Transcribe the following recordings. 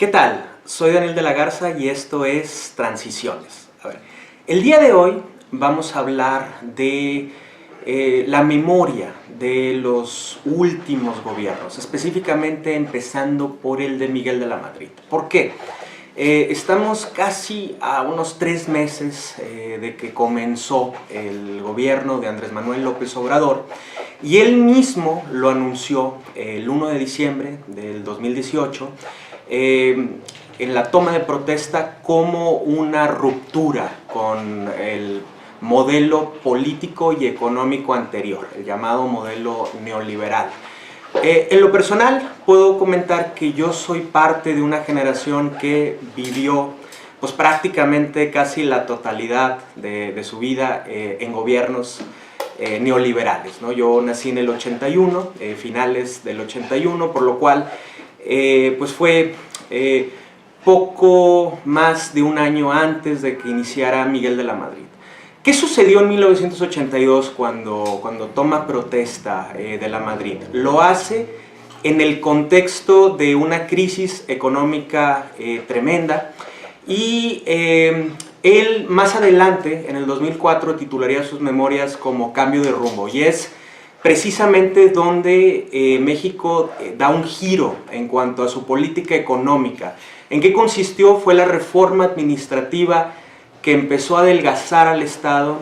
¿Qué tal? Soy Daniel de la Garza y esto es Transiciones. El día de hoy vamos a hablar de la memoria de los últimos gobiernos, específicamente empezando por el de Miguel de la Madrid. ¿Por qué? Estamos casi a unos 3 meses de que comenzó el gobierno de Andrés Manuel López Obrador y él mismo lo anunció el 1 de diciembre del 2018 en la toma de protesta como una ruptura con el modelo político y económico anterior, el llamado modelo neoliberal. En lo personal puedo comentar que yo soy parte de una generación que vivió pues, prácticamente casi la totalidad de su vida en gobiernos neoliberales, ¿no? Yo nací en el 81, finales del 81, por lo cual pues fue poco más de un año antes de que iniciara Miguel de la Madrid. ¿Qué sucedió en 1982 cuando toma protesta de la Madrid? Lo hace en el contexto de una crisis económica tremenda y él más adelante, en el 2004, titularía sus memorias como Cambio de rumbo, y es precisamente donde México da un giro en cuanto a su política económica. ¿En qué consistió? Fue la reforma administrativa que empezó a adelgazar al Estado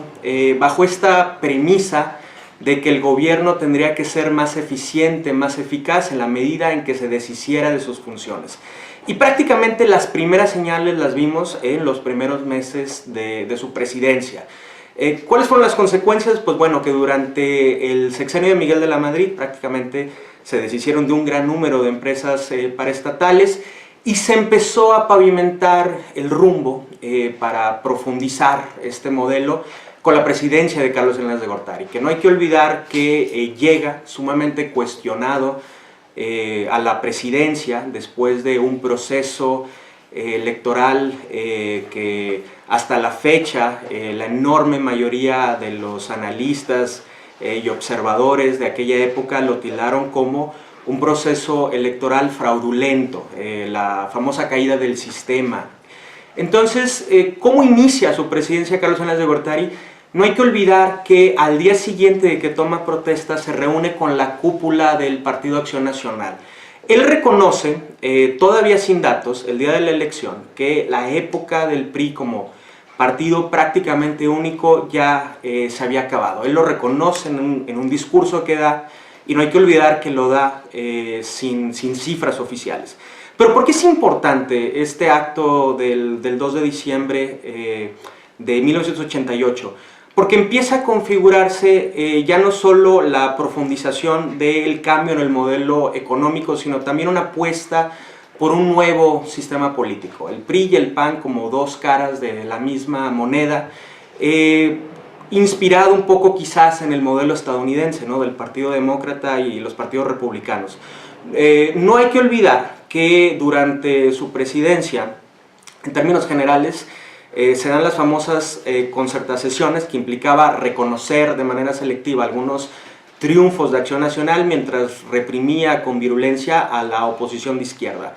bajo esta premisa de que el gobierno tendría que ser más eficiente, más eficaz en la medida en que se deshiciera de sus funciones. Y prácticamente las primeras señales las vimos en los primeros meses de su presidencia. ¿Cuáles fueron las consecuencias? Pues bueno, que durante el sexenio de Miguel de la Madrid prácticamente se deshicieron de un gran número de empresas paraestatales y se empezó a pavimentar el rumbo para profundizar este modelo con la presidencia de Carlos Salinas de Gortari, que no hay que olvidar que llega sumamente cuestionado a la presidencia después de un proceso electoral que hasta la fecha la enorme mayoría de los analistas y observadores de aquella época lo tildaron como un proceso electoral fraudulento, la famosa caída del sistema. Entonces, ¿cómo inicia su presidencia Carlos Salinas de Gortari? No hay que olvidar que al día siguiente de que toma protesta se reúne con la cúpula del Partido Acción Nacional. Él reconoce, todavía sin datos, el día de la elección, que la época del PRI como partido prácticamente único ya se había acabado. Él lo reconoce en un discurso que da, y no hay que olvidar que lo da sin cifras oficiales. Pero ¿por qué es importante este acto del 2 de diciembre de 1988? Porque empieza a configurarse ya no solo la profundización del cambio en el modelo económico, sino también una apuesta por un nuevo sistema político. El PRI y el PAN como dos caras de la misma moneda, inspirado un poco quizás en el modelo estadounidense, ¿no? Del Partido Demócrata y los partidos republicanos. No hay que olvidar que durante su presidencia, en términos generales, se dan las famosas concertaciones, que implicaba reconocer de manera selectiva algunos triunfos de Acción Nacional mientras reprimía con virulencia a la oposición de izquierda.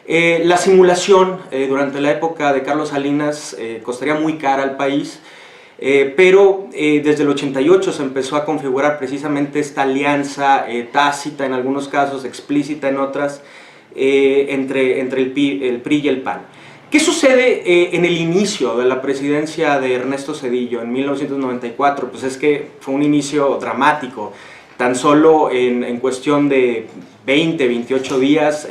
La simulación durante la época de Carlos Salinas costaría muy cara al país, pero desde el 88 se empezó a configurar precisamente esta alianza tácita en algunos casos, explícita en otras, entre el PRI y el PAN. ¿Qué sucede en el inicio de la presidencia de Ernesto Zedillo en 1994? Pues es que fue un inicio dramático. Tan solo en cuestión de 28 días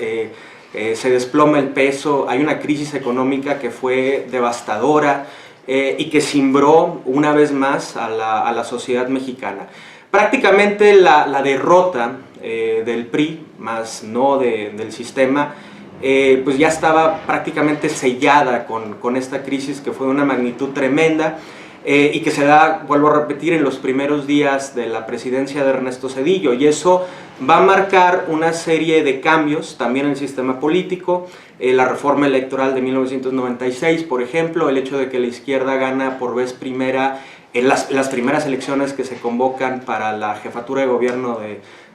se desploma el peso, hay una crisis económica que fue devastadora y que cimbró una vez más a la sociedad mexicana. Prácticamente la derrota del PRI, más no del sistema, pues ya estaba prácticamente sellada con esta crisis que fue de una magnitud tremenda y que se da, vuelvo a repetir, en los primeros días de la presidencia de Ernesto Zedillo, y eso va a marcar una serie de cambios también en el sistema político. La reforma electoral de 1996, por ejemplo, el hecho de que la izquierda gana por vez primera en las primeras elecciones que se convocan para la jefatura de gobierno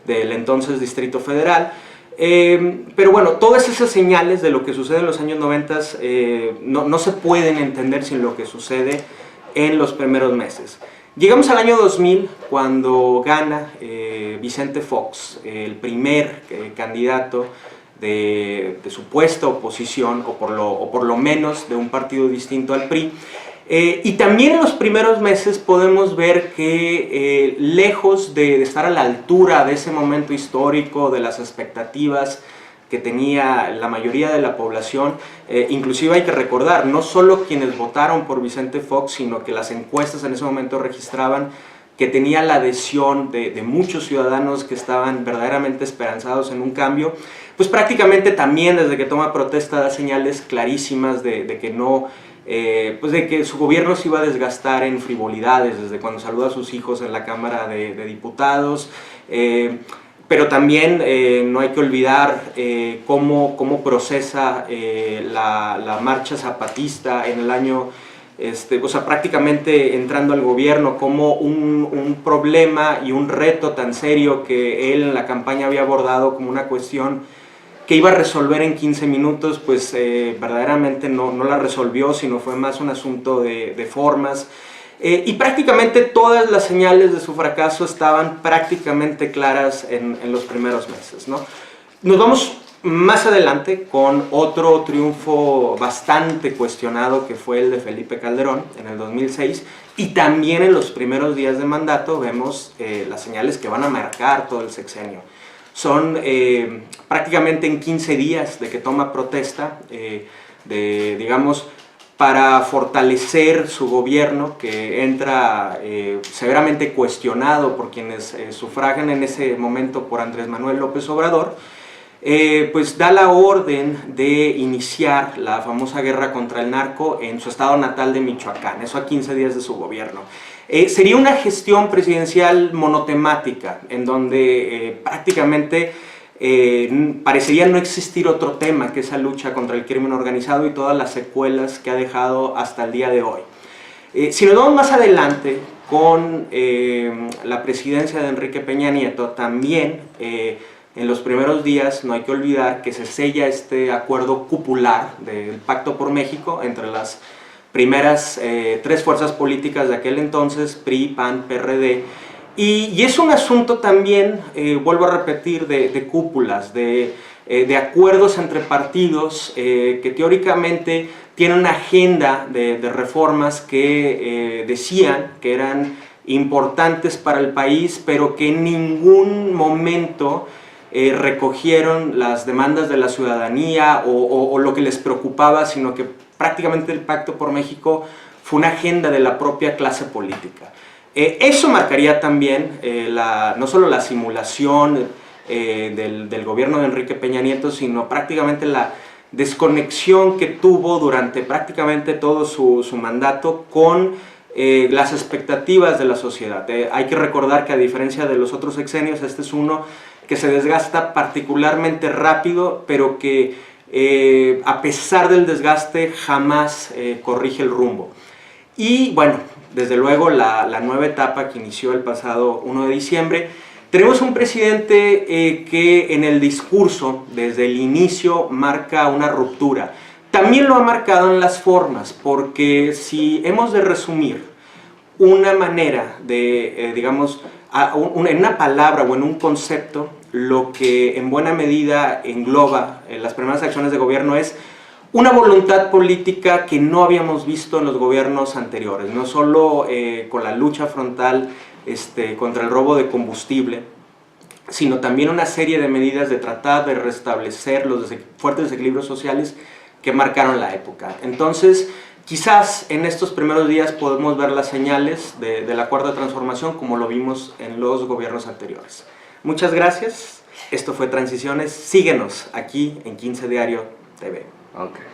del entonces Distrito Federal. Pero bueno, todas esas señales de lo que sucede en los años 90 no se pueden entender sin lo que sucede en los primeros meses. Llegamos al año 2000 cuando gana Vicente Fox, el primer candidato de supuesta oposición, o por lo menos de un partido distinto al PRI. Y también en los primeros meses podemos ver que lejos de estar a la altura de ese momento histórico, de las expectativas que tenía la mayoría de la población, inclusive hay que recordar, no solo quienes votaron por Vicente Fox, sino que las encuestas en ese momento registraban que tenía la adhesión de muchos ciudadanos que estaban verdaderamente esperanzados en un cambio, pues prácticamente también desde que toma protesta da señales clarísimas de que no... pues de que su gobierno se iba a desgastar en frivolidades, desde cuando saluda a sus hijos en la Cámara de Diputados, pero también no hay que olvidar cómo procesa la marcha zapatista en el año, o sea, prácticamente entrando al gobierno, como un problema y un reto tan serio que él en la campaña había abordado como una cuestión que iba a resolver en 15 minutos, pues verdaderamente no la resolvió, sino fue más un asunto de formas. Y prácticamente todas las señales de su fracaso estaban prácticamente claras en los primeros meses, ¿no? Nos vamos más adelante con otro triunfo bastante cuestionado, que fue el de Felipe Calderón en el 2006, y también en los primeros días de mandato vemos las señales que van a marcar todo el sexenio. Son prácticamente en 15 días de que toma protesta, digamos, para fortalecer su gobierno, que entra severamente cuestionado por quienes sufragan en ese momento por Andrés Manuel López Obrador, pues da la orden de iniciar la famosa guerra contra el narco en su estado natal de Michoacán, eso a 15 días de su gobierno. Sería una gestión presidencial monotemática, en donde prácticamente parecería no existir otro tema que esa lucha contra el crimen organizado y todas las secuelas que ha dejado hasta el día de hoy. Si nos vamos más adelante con la presidencia de Enrique Peña Nieto, también en los primeros días no hay que olvidar que se sella este acuerdo cupular del Pacto por México entre las primeras tres fuerzas políticas de aquel entonces, PRI, PAN, PRD, y es un asunto también, vuelvo a repetir, de cúpulas, de acuerdos entre partidos que teóricamente tienen una agenda de reformas que decían que eran importantes para el país, pero que en ningún momento recogieron las demandas de la ciudadanía o lo que les preocupaba, sino que prácticamente el Pacto por México fue una agenda de la propia clase política. Eso marcaría también no solo la simulación del gobierno de Enrique Peña Nieto, sino prácticamente la desconexión que tuvo durante prácticamente todo su mandato con las expectativas de la sociedad. Hay que recordar que, a diferencia de los otros sexenios, este es uno que se desgasta particularmente rápido, pero que a pesar del desgaste jamás corrige el rumbo. Y bueno, desde luego la nueva etapa que inició el pasado 1 de diciembre, tenemos un presidente que en el discurso desde el inicio marca una ruptura. También lo ha marcado en las formas, porque si hemos de resumir una manera de, digamos, en una palabra o en un concepto, lo que en buena medida engloba las primeras acciones de gobierno es una voluntad política que no habíamos visto en los gobiernos anteriores, no solo con la lucha frontal contra el robo de combustible, sino también una serie de medidas de tratar de restablecer los fuertes desequilibrios sociales que marcaron la época. Entonces, quizás en estos primeros días podemos ver las señales de la cuarta transformación, como lo vimos en los gobiernos anteriores. Muchas gracias, esto fue Transiciones, síguenos aquí en 15 Diario TV. Okay.